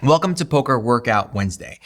Welcome to Poker Workout Wednesday.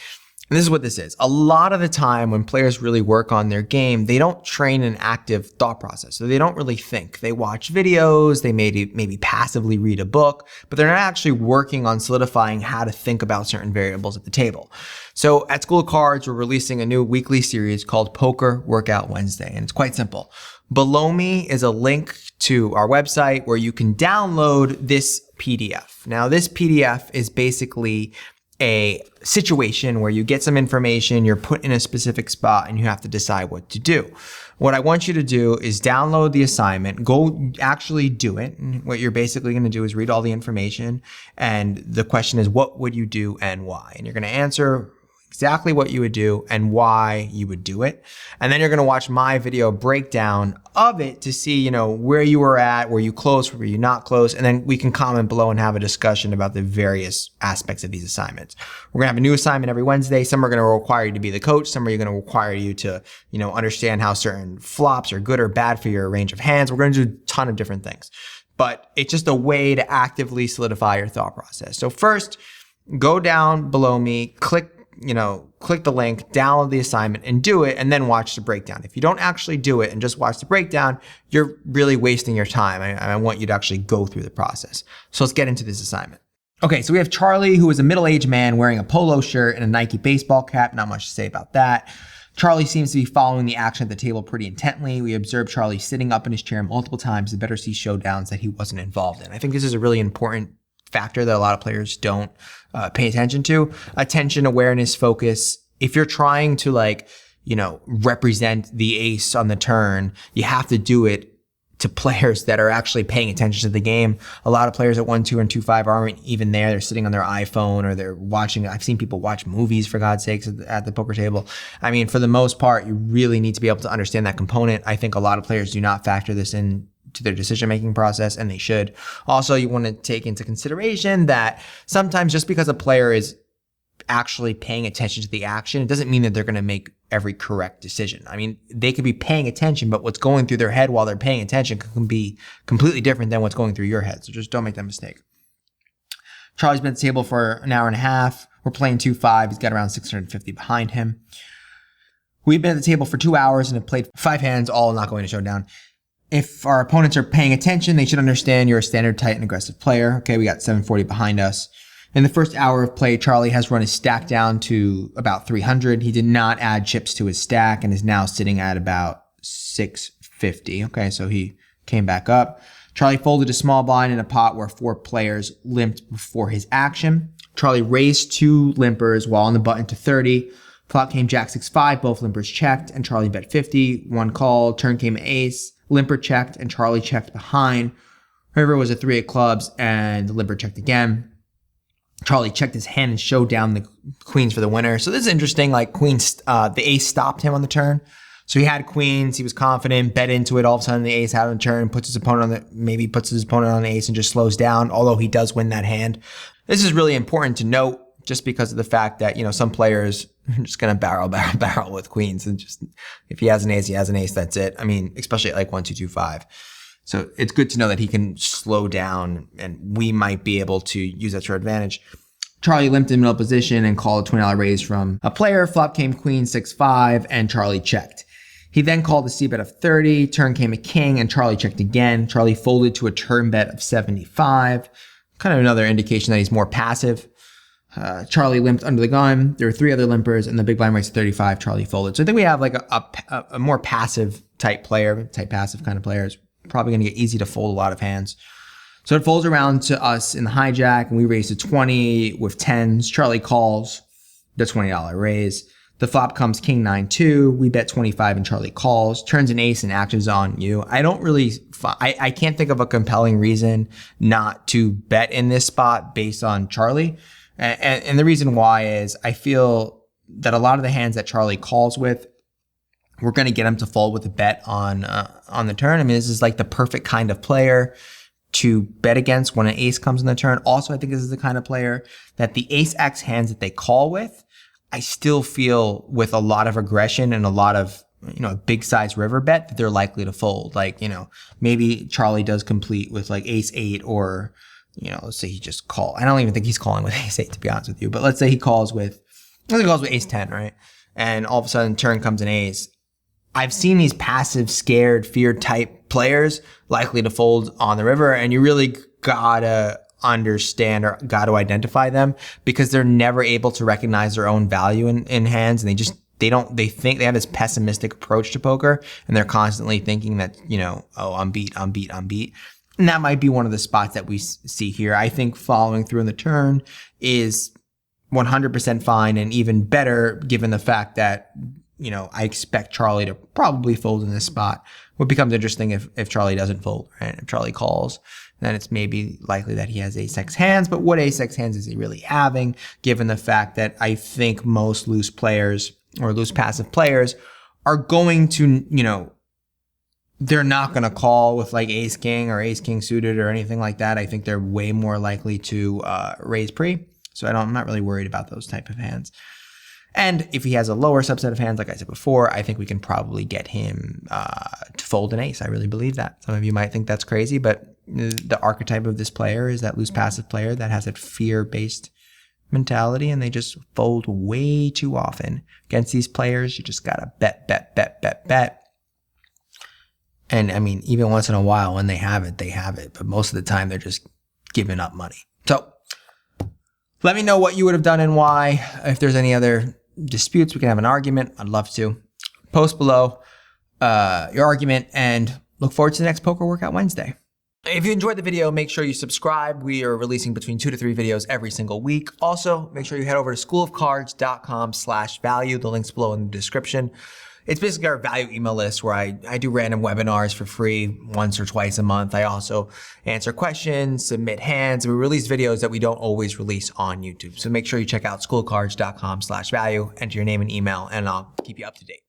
And this is what this is. A lot of the time when players really work on their game, they don't train an active thought process. So they don't really think. They watch videos, they maybe passively read a book, but they're not actually working on solidifying how to think about certain variables at the table. So at School of Cards, we're releasing a new weekly series called Poker Workout Wednesday, and it's quite simple. Below me is a link to our website where you can download this PDF. Now, this PDF is basically a situation where you get some information, you're put in a specific spot, and you have to decide what to do. What I want you to do is download the assignment, go actually do it. And what you're basically going to do is read all the information. And the question is, what would you do and why? And you're going to answer exactly what you would do and why you would do it. And then you're going to watch my video breakdown of it to see, where you were at, were you close, were you not close? And then we can comment below and have a discussion about the various aspects of these assignments. We're going to have a new assignment every Wednesday. Some are going to require you to be the coach. Some are going to require you to, understand how certain flops are good or bad for your range of hands. We're going to do a ton of different things, but it's just a way to actively solidify your thought process. So first, go down below me, click the link, download the assignment and do it, and then watch the breakdown. If you don't actually do it and just watch the breakdown, you're really wasting your time. I want you to actually go through the process. So let's get into this assignment. Okay, so we have Charlie, who is a middle-aged man wearing a polo shirt and a Nike baseball cap. Not much to say about that. Charlie seems to be following the action at the table pretty intently. We observed Charlie sitting up in his chair multiple times to better see showdowns that he wasn't involved in. I think this is a really important factor that a lot of players don't pay attention to. Attention, awareness, focus. If you're trying to represent the ace on the turn, you have to do it to players that are actually paying attention to the game. A lot of players at 1-2 and 2-5 aren't even there. They're sitting on their iPhone or they're watching. I've seen people watch movies, for God's sakes, at the poker table. I mean, for the most part, you really need to be able to understand that component. I think a lot of players do not factor this in to their decision-making process, and they should. Also, you want to take into consideration that sometimes just because a player is actually paying attention to the action, it doesn't mean that they're going to make every correct decision. I mean, they could be paying attention, but what's going through their head while they're paying attention can be completely different than what's going through your head. So just don't make that mistake. Charlie's been at the table for an hour and a half. We're playing 2-5. He's got around 650 behind him. We've been at the table for 2 hours and have played 5 hands, all not going to showdown. If our opponents are paying attention, they should understand you're a standard, tight, and aggressive player. Okay, we got 740 behind us. In the first hour of play, Charlie has run his stack down to about 300. He did not add chips to his stack and is now sitting at about 650. Okay, so he came back up. Charlie folded a small blind in a pot where 4 players limped before his action. Charlie raised 2 limpers while on the button to 30. Flop came Jack 6-5, both limpers checked, and Charlie bet 50. 1 call, turn came ace. Limper checked and Charlie checked behind. River was a 3 of clubs and the limper checked again. Charlie checked his hand and showed down the queens for the winner. So this is interesting. The ace stopped him on the turn. So he had queens. He was confident, bet into it. All of a sudden the ace out on the turn, puts his opponent on the ace and just slows down, although he does win that hand. This is really important to note just because of the fact that, some players are just going to barrel with queens. And just, if he has an ace, he has an ace. That's it. I mean, especially at 1-2-2-5. So it's good to know that he can slow down and we might be able to use that to our advantage. Charlie limped in middle position and called a $20 raise from a player. Flop came queen 6-5 and Charlie checked. He then called a c-bet of 30. Turn came a king and Charlie checked again. Charlie folded to a turn bet of 75. Kind of another indication that he's more passive. Charlie limped under the gun. There were 3 other limpers and the big blind raised to 35. Charlie folded. So I think we have a more passive type passive kind of player. It's probably going to get easy to fold a lot of hands. So it folds around to us in the hijack and we raise to 20 with 10s. Charlie calls the $20 raise. The flop comes king 9-2. We bet 25 and Charlie calls. Turns an ace and actions on you. I can't think of a compelling reason not to bet in this spot based on Charlie. And the reason why is I feel that a lot of the hands that Charlie calls with, we're going to get him to fold with a bet on the turn. I mean, this is like the perfect kind of player to bet against when an ace comes in the turn. Also, I think this is the kind of player that the ace X hands that they call with, I still feel with a lot of aggression and a lot of, a big size river bet that they're likely to fold. Maybe Charlie does complete with ace 8 or, let's say he just call. I don't even think he's calling with ace 8, to be honest with you. But let's say he calls with ace 10, right? And all of a sudden turn comes an ace. I've seen these passive, scared, fear type players likely to fold on the river, and you really gotta understand or gotta identify them, because they're never able to recognize their own value in hands, and they think they have this pessimistic approach to poker, and they're constantly thinking that, oh, I'm beat. And that might be one of the spots that we see here. I think following through in the turn is 100% fine, and even better given the fact that, I expect Charlie to probably fold in this spot. What becomes interesting if Charlie doesn't fold, right? If Charlie calls, then it's maybe likely that he has ace-x hands, but what ace-x hands is he really having, given the fact that I think most loose players or loose passive players are going to, they're not going to call with like ace king or ace king suited or anything like that. I think they're way more likely to raise pre. So I'm not really worried about those type of hands. And if he has a lower subset of hands, like I said before, I think we can probably get him to fold an ace. I really believe that. Some of you might think that's crazy, but the archetype of this player is that loose passive player that has that fear-based mentality, and they just fold way too often. Against these players, you just gotta bet. And I mean, even once in a while when they have it, but most of the time they're just giving up money. So let me know what you would have done and why. If there's any other disputes, we can have an argument. I'd love to. Post below your argument, and look forward to the next Poker Workout Wednesday. If you enjoyed the video, make sure you subscribe. We are releasing between 2 to 3 videos every single week. Also, make sure you head over to schoolofcards.com/value. The link's below in the description. It's basically our value email list where I do random webinars for free once or twice a month. I also answer questions, submit hands, and we release videos that we don't always release on YouTube. So make sure you check out schoolofcards.com/value, enter your name and email, and I'll keep you up to date.